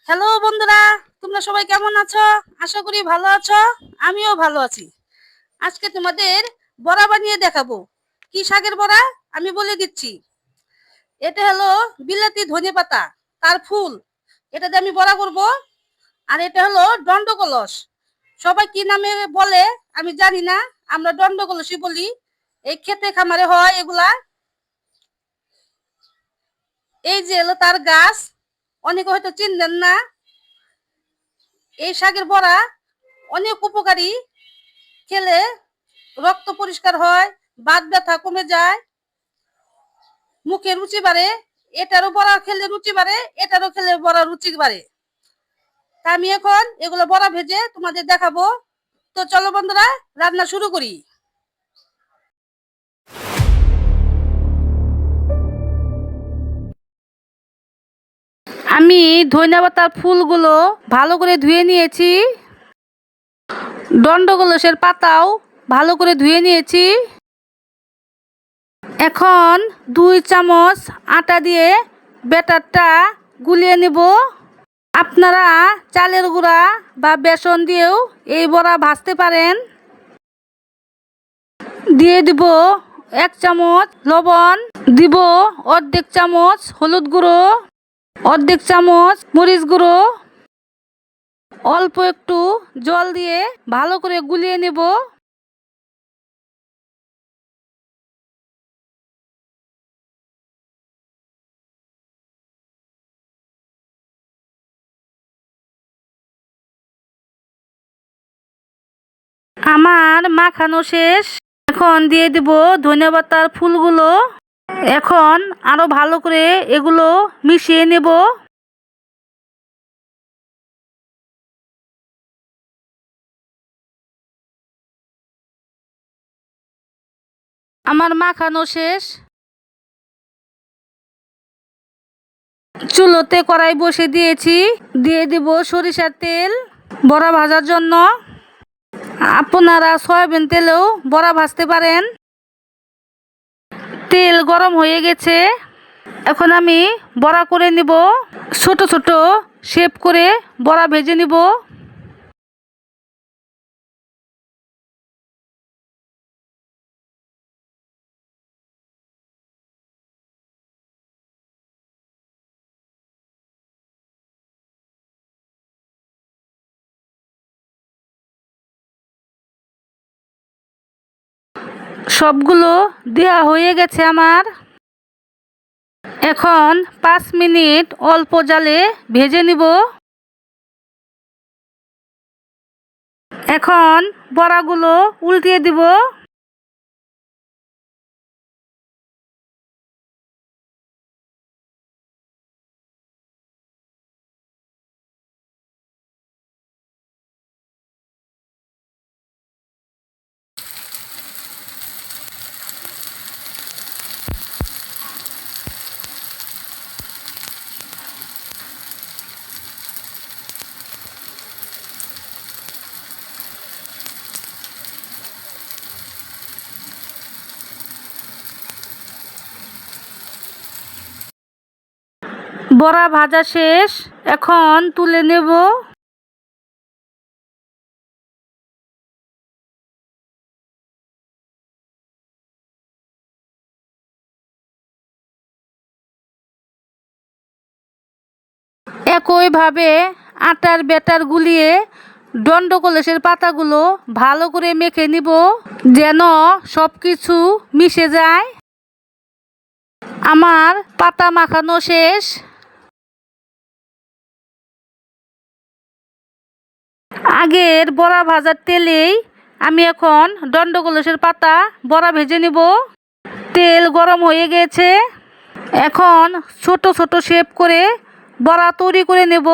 Hello বন্ধুরা, তোমরা সবাই কেমন আছো? আশা করি ভালো আছো। আমিও ভালো আছি। আজকে তোমাদের বড়া বানিয়ে দেখাবো। কি শাকের বড়া আমি বলে দিচ্ছি। এটা হলো বিলাতি ধনেপাতা, তার ফুল। এটা দিয়ে আমি বড়া করব। আর এটা হলো দণ্ডকলস। সবাই কি নামে বলে আমি জানি না, আমরা দণ্ডকলসই বলি। এই খেতে খামারে হয় এগুলা। এই যে হলো তার গাছ, অনেকে হয়তো চিনবেন না। এই শাকের বড়া অনেক উপকারী, খেলে রক্ত পরিষ্কার হয়, বাত ব্যথা কমে যায়, মুখে রুচি বাড়ে। এটারও বড়া খেলে রুচি বাড়ে, এটারও খেলে বড়া রুচি বাড়ে। তা আমি এখন এগুলো বড়া ভেজে তোমাদের দেখাবো। তো চলো বন্ধুরা, রান্না শুরু করি। আমি ধনিয়া পাতার ফুলগুলো ভালো করে ধুয়ে নিয়েছি। দণ্ডকলসের পাতাও ভালো করে ধুয়ে নিয়েছি। এখন 2 চামচ আটা দিয়ে ব্যাটারটা গুলিয়ে নেব। আপনারা চালের গুঁড়া বা বেসন দিয়েও এই বড়া ভাজতে পারেন। দিয়ে দিব 1 চামচ লবণ, দিব অর্ধেক চামচ হলুদ গুঁড়ো, অর্ধেক চামচ মরিচ গুঁড়ো, অল্প একটু জল দিয়ে ভালো করে গুলিয়ে নেব। আমার মাখানো শেষ। এখন দিয়ে দিব ধনিয়া পাতার ফুলগুলো। এখন আরো ভালো করে এগুলো মিশিয়ে নেব। আমার মাখানো শেষ। চুলোতে কড়াই বসে দিয়েছি। দিয়ে দিব সরিষার তেল বড়া ভাজার জন্য। আপনারা সয়াবিন তেলেও বড়া ভাজতে পারেন। তেল গরম হয়ে গেছে। এখন আমি বড়া করে নিব। ছোট ছোট শেপ করে বড়া ভেজে নিব। সবগুলো দেওয়া হয়ে গেছে আমার। এখন 5 মিনিট অল্প জালে ভেজে নিব। এখন বড়াগুলো উল্টিয়ে দিব। বড়া ভাজা শেষ। এখন তুলে নেব। একইভাবে আটার ব্যাটার গুলিয়ে দণ্ডকলসের পাতাগুলো ভালো করে মেখে নিব, যেন সব কিছু মিশে যায়। আমার পাতা মাখানো শেষ। আগের বড়া ভাজার তেলেই আমি এখন দণ্ডকলসের পাতা বড়া ভেজে নিব। তেল গরম হয়ে গেছে। এখন ছোট ছোট শেপ করে বড়া তৈরি করে নেব।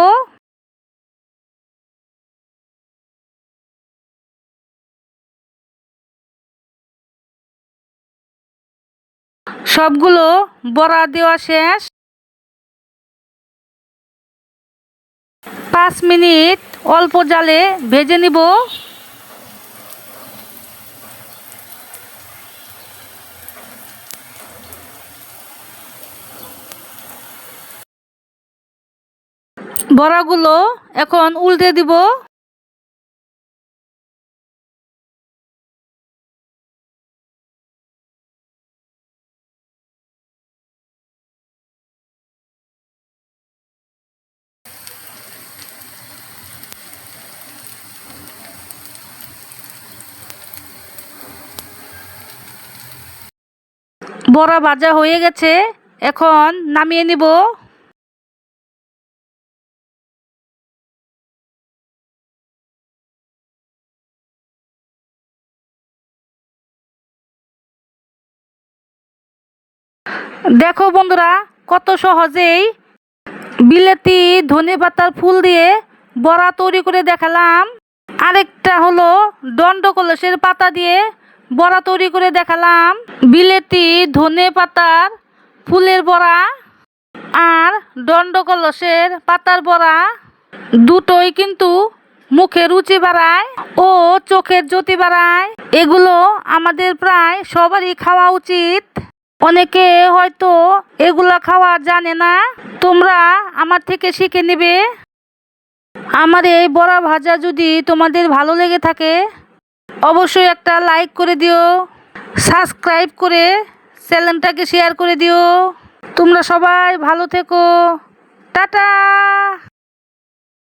সবগুলো বড়া দেওয়া শেষ। 5 মিনিট অল্প জালে ভেজে নিব। বড়াগুলো এখন উল্টে দিব। বড়া ভাজা হয়ে গেছে, এখন নামিয়ে নিব। দেখো বন্ধুরা, কত সহজেই বিলেতি ধনেপাতার ফুল দিয়ে বড়া তৈরি করে দেখালাম। আরেকটা হলো দণ্ডকলসের পাতা দিয়ে বড়া তৈরি করে দেখালাম। বিলেতি ধনেপাতার ফুলের বড়া আর দণ্ডকলসের পাতার বড়া দুটোই কিন্তু মুখে রুচি বাড়ায় ও চোখের জ্যোতি বাড়ায়। এগুলো আমাদের প্রায় সবারই খাওয়া উচিত। অনেকে হয়তো এগুলা খাওয়া জানে না, তোমরা আমার থেকে শিখে নেবে। আমার এই বড়া ভাজা যদি তোমাদের ভালো লেগে থাকে অবশ্যই একটা লাইক করে দিও, সাবস্ক্রাইব করে চ্যানেলটাকে শেয়ার করে দিও। তোমরা সবাই ভালো থেকো, টাটা।